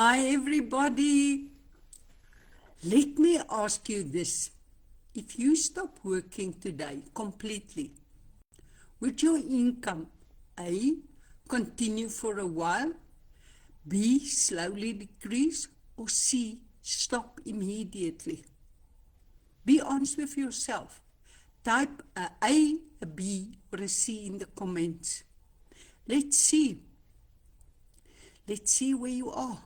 Hi, everybody. Let me ask you this. If you stop working today completely, would your income A. continue for a while, B. slowly decrease, or C. stop immediately? Be honest with yourself. Type a B, or a C in the comments. Let's see. Let's see where you are.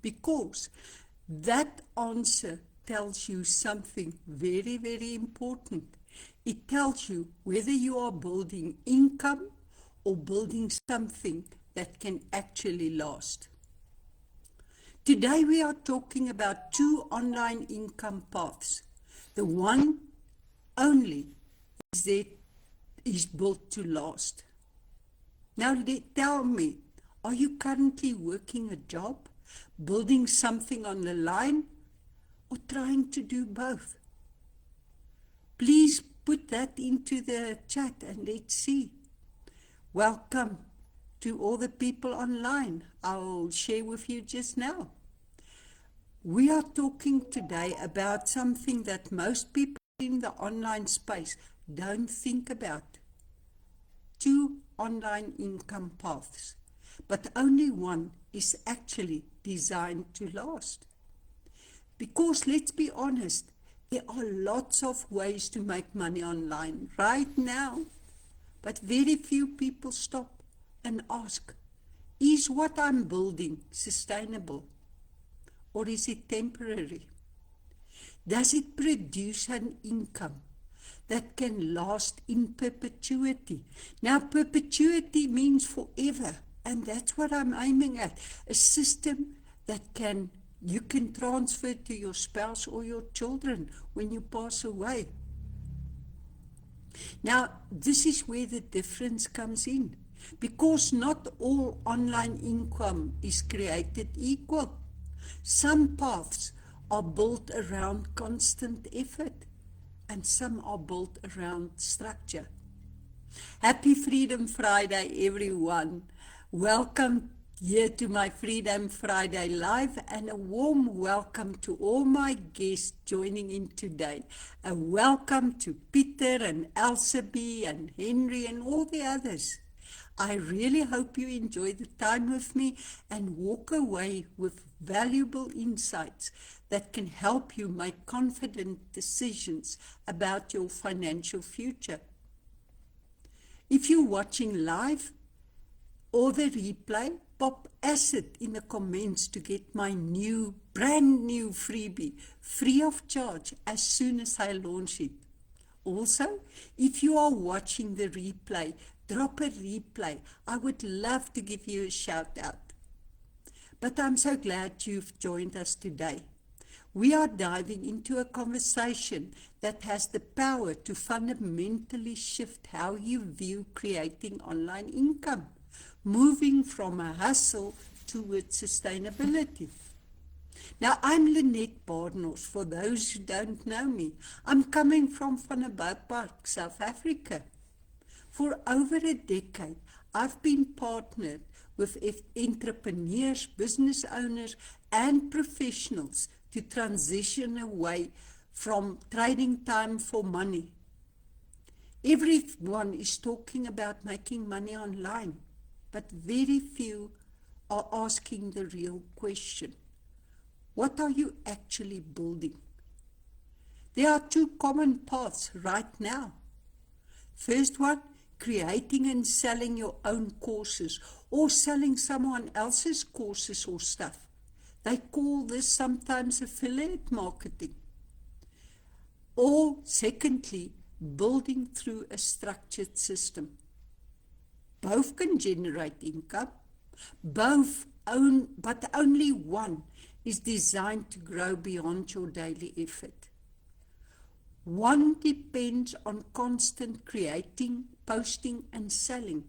Because that answer tells you something very, very important. It tells you whether you are building income or building something that can actually last. Today we are talking about two online income paths. The one only is built to last. Now tell me, are you currently working a job, building something on the line, or trying to do both? Please put that into the chat and let's see. Welcome to all the people online. I'll share with you just now. We are talking today about something that most people in the online space don't think about. Two online income paths, but only one is actually designed to last. Because let's be honest, there are lots of ways to make money online right now, but very few people stop and ask, is what I'm building sustainable, or is it temporary? Does it produce an income that can last in perpetuity? Now, perpetuity means forever, and that's what I'm aiming at. A system that you can transfer to your spouse or your children when you pass away. Now, this is where the difference comes in, because not all online income is created equal. Some paths are built around constant effort, and some are built around structure. Happy Freedom Friday, everyone. Welcome here to my Freedom Friday Live, and a warm welcome to all my guests joining in today. A welcome to Peter and Elsabe and Henry and all the others. I really hope you enjoy the time with me and walk away with valuable insights that can help you make confident decisions about your financial future. If you're watching live or the replay, pop ASSET in the comments to get my brand new freebie, free of charge, as soon as I launch it. Also, if you are watching the replay, drop a replay. I would love to give you a shout out. But I'm so glad you've joined us today. We are diving into a conversation that has the power to fundamentally shift how you view creating online income, moving from a hustle towards sustainability. Now, I'm Lynette Barnard, for those who don't know me. I'm coming from Vanderbijlpark, South Africa. For over a decade, I've been partnered with entrepreneurs, business owners, and professionals to transition away from trading time for money. Everyone is talking about making money online, but very few are asking the real question. What are you actually building? There are two common paths right now. First one, creating and selling your own courses or selling someone else's courses or stuff. They call this sometimes affiliate marketing. Or secondly, building through a structured system. Both can generate income, but only one is designed to grow beyond your daily effort. One depends on constant creating, posting, and selling,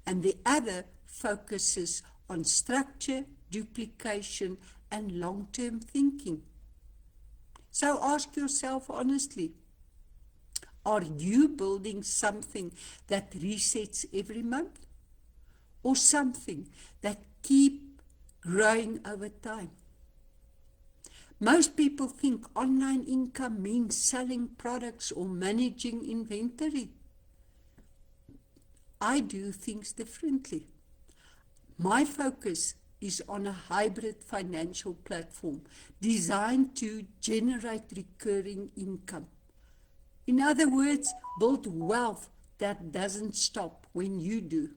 and the other focuses on structure, duplication, and long-term thinking. So ask yourself honestly, are you building something that resets every month, or something that keeps growing over time. Most people think online income means selling products or managing inventory. I do things differently. My focus is on a hybrid financial platform designed to generate recurring income. In other words, build wealth that doesn't stop when you do.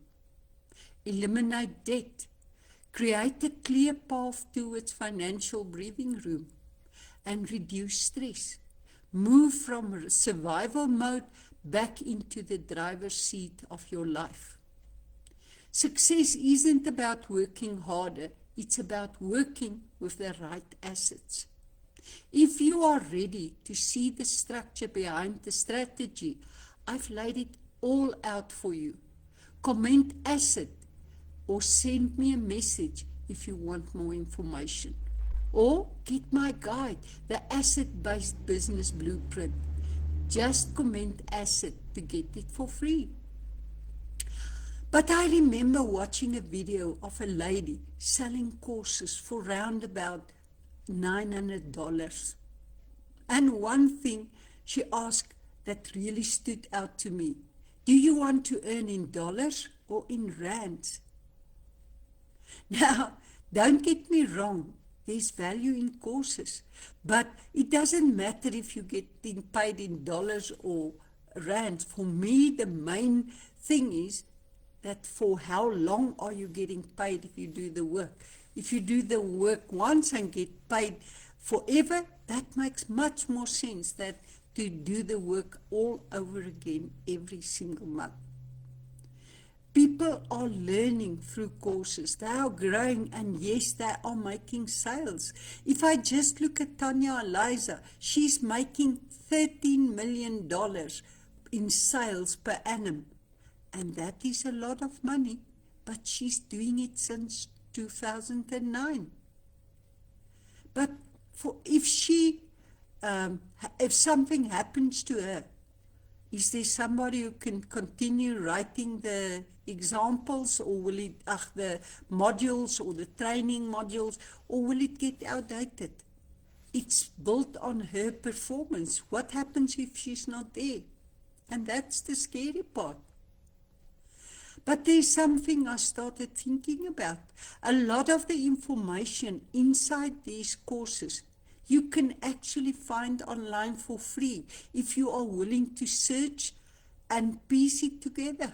Eliminate debt. Create a clear path towards financial breathing room and reduce stress. Move from survival mode back into the driver's seat of your life. Success isn't about working harder, it's about working with the right assets. If you are ready to see the structure behind the strategy, I've laid it all out for you. Comment asset or send me a message if you want more information. Or get my guide, the Asset-Based Business Blueprint. Just comment asset to get it for free. But I remember watching a video of a lady selling courses for round about $900. And one thing she asked that really stood out to me: do you want to earn in dollars or in rands? Now, don't get me wrong, there's value in courses, but it doesn't matter if you're getting paid in dollars or rands. For me, the main thing is that for how long are you getting paid if you do the work. If you do the work once and get paid forever, that makes much more sense than to do the work all over again every single month. People are learning through courses. They are growing, and yes, they are making sales. If I just look at Tanya Eliza, she's making $13 million in sales per annum. And that is a lot of money, but she's doing it since 2009. But if something happens to her, is there somebody who can continue writing the examples, or will the modules or the training modules, or will it get outdated? It's built on her performance. What happens if she's not there? And that's the scary part. But there's something I started thinking about. A lot of the information inside these courses you can actually find online for free if you are willing to search and piece it together.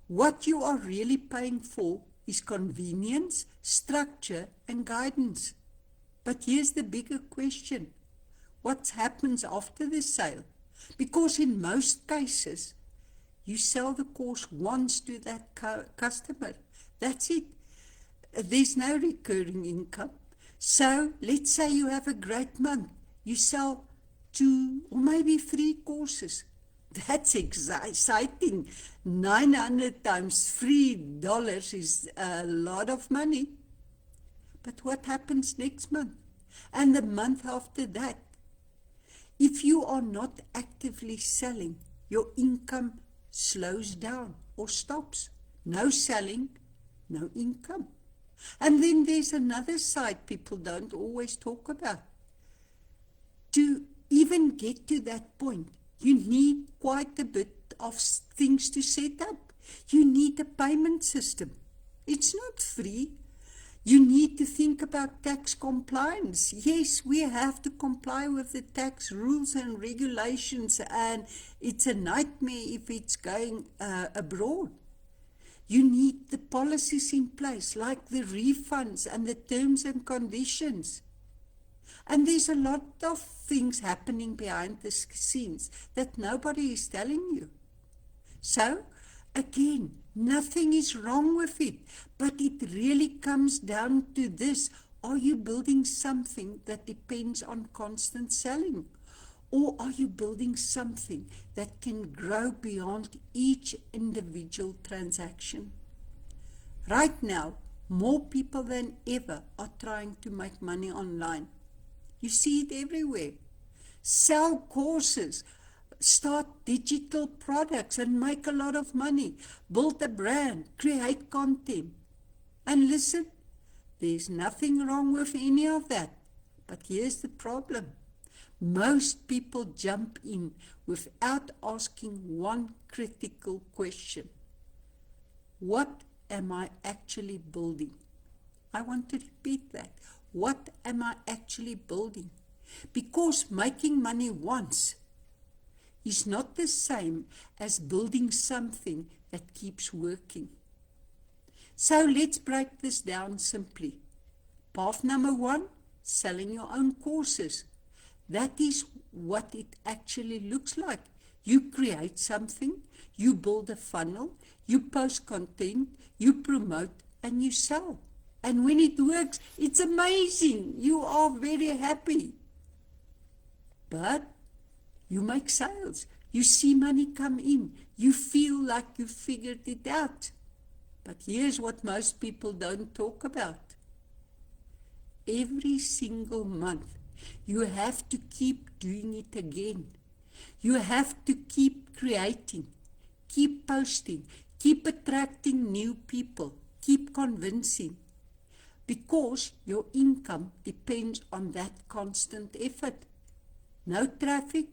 What you are really paying for is convenience, structure, and guidance. But here's the bigger question: what happens after the sale? Because in most cases, you sell the course once to that customer. That's it. There's no recurring income. So let's say you have a great month. You sell 2 or maybe 3 courses. That's exciting. 900 times $3 is a lot of money. But what happens next month? And the month after that? If you are not actively selling, your income slows down or stops. No selling, no income. And then there's another side people don't always talk about. To even get to that point, you need quite a bit of things to set up. You need a payment system. It's not free. You need to think about tax compliance. Yes, we have to comply with the tax rules and regulations, and it's a nightmare if it's going abroad. You need the policies in place, like the refunds and the terms and conditions. And there's a lot of things happening behind the scenes that nobody is telling you. So, again, nothing is wrong with it, but it really comes down to this: are you building something that depends on constant selling? Or are you building something that can grow beyond each individual transaction? Right now, more people than ever are trying to make money online. You see it everywhere. Sell courses, start digital products and make a lot of money. Build a brand, create content. And listen, There's nothing wrong with any of that. But here's the problem. Most people jump in without asking one critical question. What am I actually building? I want to repeat that. What am I actually building? Because making money once is not the same as building something that keeps working. So let's break this down simply. Path number 1, selling your own courses. That is what it actually looks like. You create something, you build a funnel, you post content, you promote, and you sell. And when it works, it's amazing. You are very happy. But you make sales. You see money come in. You feel like you figured it out. But here's what most people don't talk about. Every single month, you have to keep doing it again. You have to keep creating, keep posting, keep attracting new people, keep convincing. Because your income depends on that constant effort. No traffic,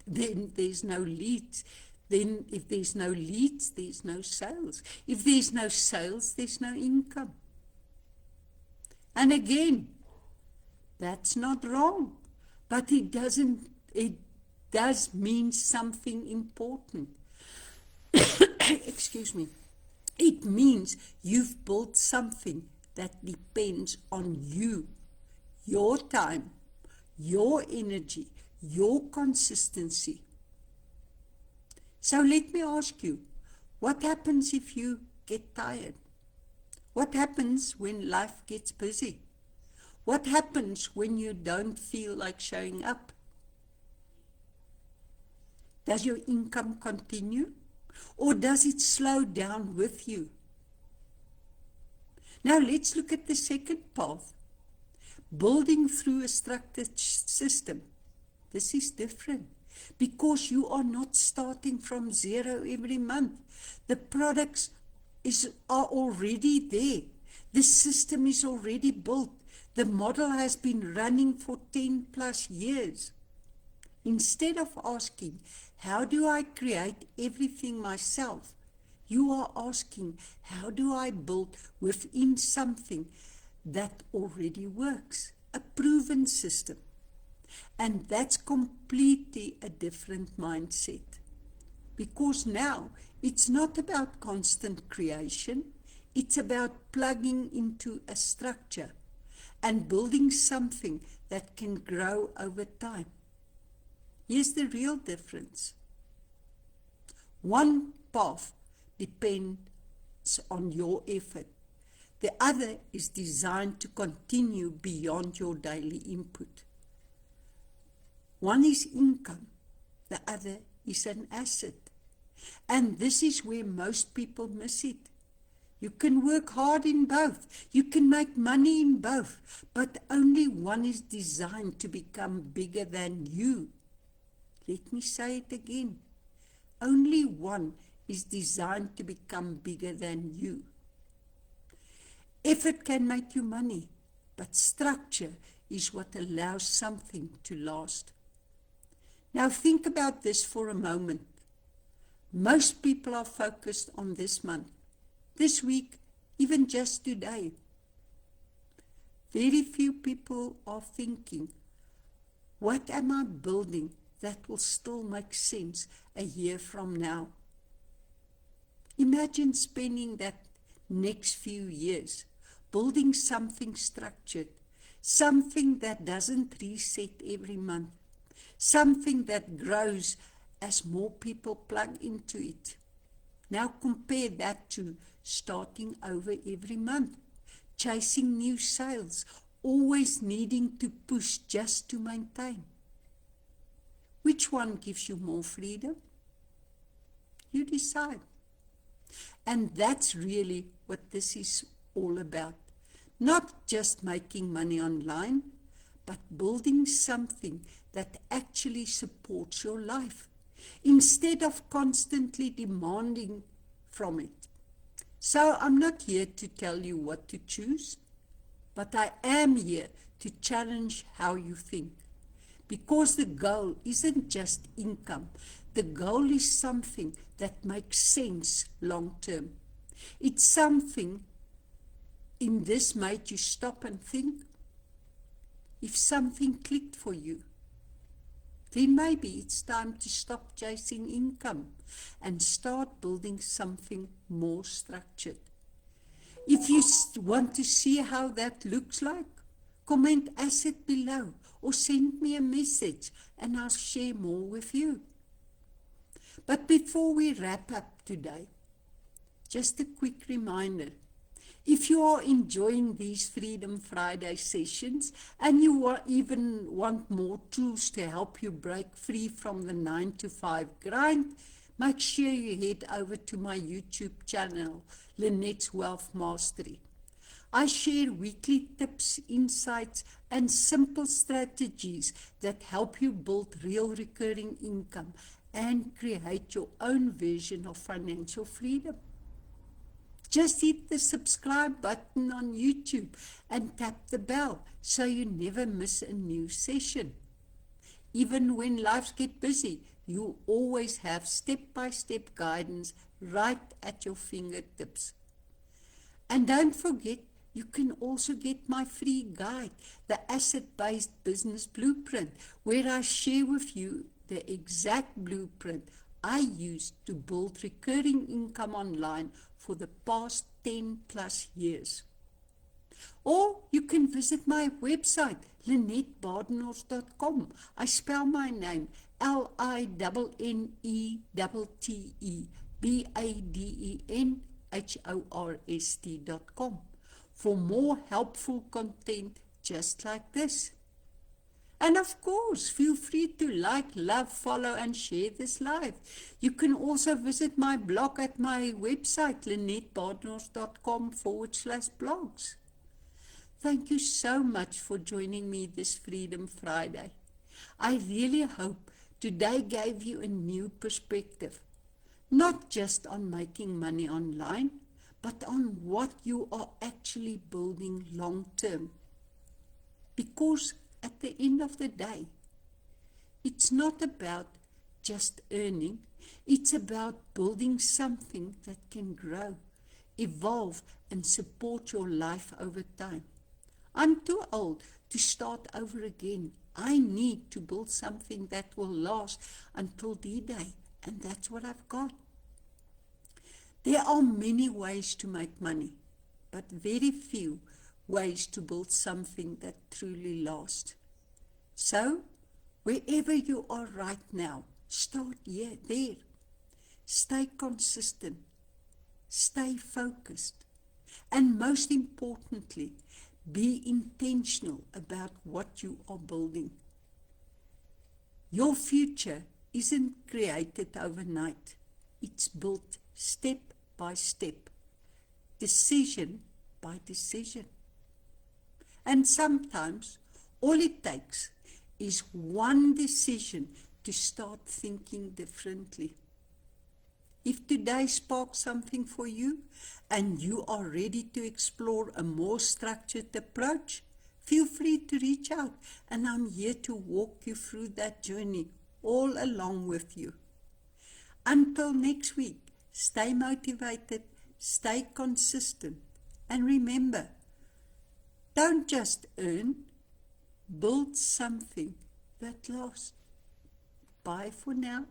then there's no leads. Then if there's no leads, there's no sales. If there's no sales, there's no income. And again, that's not wrong, but it does mean something important. Excuse me. It means you've built something that depends on you, your time, your energy, your consistency. So let me ask you, what happens if you get tired? What happens when life gets busy? What happens when you don't feel like showing up? Does your income continue? Or does it slow down with you? Now let's look at the second path. Building through a structured system. This is different because you are not starting from zero every month. The products are already there. The system is already built. The model has been running for 10 plus years. Instead of asking, how do I create everything myself? You are asking, how do I build within something that already works? A proven system. And that's completely a different mindset. Because now it's not about constant creation. It's about plugging into a structure and building something that can grow over time. Here's the real difference. One path depends on your effort. The other is designed to continue beyond your daily input. One is income, the other is an asset. And this is where most people miss it. You can work hard in both. You can make money in both. But only one is designed to become bigger than you. Let me say it again. Only one is designed to become bigger than you. Effort can make you money, but structure is what allows something to last. Now think about this for a moment. Most people are focused on this month, this week, even just today. Very few people are thinking, what am I building that will still make sense a year from now? Imagine spending that next few years building something structured, something that doesn't reset every month, something that grows as more people plug into it. Now compare that to starting over every month, chasing new sales, always needing to push just to maintain. Which one gives you more freedom? You decide. And that's really what this is all about. Not just making money online, but building something that actually supports your life, instead of constantly demanding from it. So I'm not here to tell you what to choose, but I am here to challenge how you think. Because the goal isn't just income, the goal is something that makes sense long term. It's something in this made you stop and think. If something clicked for you, then maybe it's time to stop chasing income and start building something more structured. If you want to see how that looks like, comment asset below or send me a message and I'll share more with you. But before we wrap up today, just a quick reminder. If you are enjoying these Freedom Friday sessions and you even want more tools to help you break free from the 9 to 5 grind, make sure you head over to my YouTube channel, Lynette's Wealth Mastery. I share weekly tips, insights, and simple strategies that help you build real recurring income and create your own version of financial freedom. Just hit the subscribe button on YouTube and tap the bell so you never miss a new session. Even when lives get busy, you always have step-by-step guidance right at your fingertips. And don't forget, you can also get my free guide, the Asset-Based Business Blueprint, where I share with you the exact blueprint I used to build recurring income online for the past 10 plus years. Or you can visit my website, LynetteBadenhorst.com. I spell my name LINNETTEBADENHORST.com for more helpful content just like this. And of course, feel free to like, love, follow, and share this live. You can also visit my blog at my website, LynetteBadenhorst.com/blogs. Thank you so much for joining me this Freedom Friday. I really hope today gave you a new perspective, not just on making money online, but on what you are actually building long term. Because at the end of the day, it's not about just earning, it's about building something that can grow, evolve, and support your life over time. I'm too old to start over again. I need to build something that will last until D-Day, and that's what I've got. There are many ways to make money, but very few ways to build something that truly lasts. So, wherever you are right now, start there. Stay consistent, stay focused, and most importantly, be intentional about what you are building. Your future isn't created overnight. It's built step by step, decision by decision. And sometimes all it takes is one decision to start thinking differently. If today sparks something for you and you are ready to explore a more structured approach, feel free to reach out and I'm here to walk you through that journey all along with you. Until next week, stay motivated, stay consistent, and remember, don't just earn, build something that lasts. Bye for now.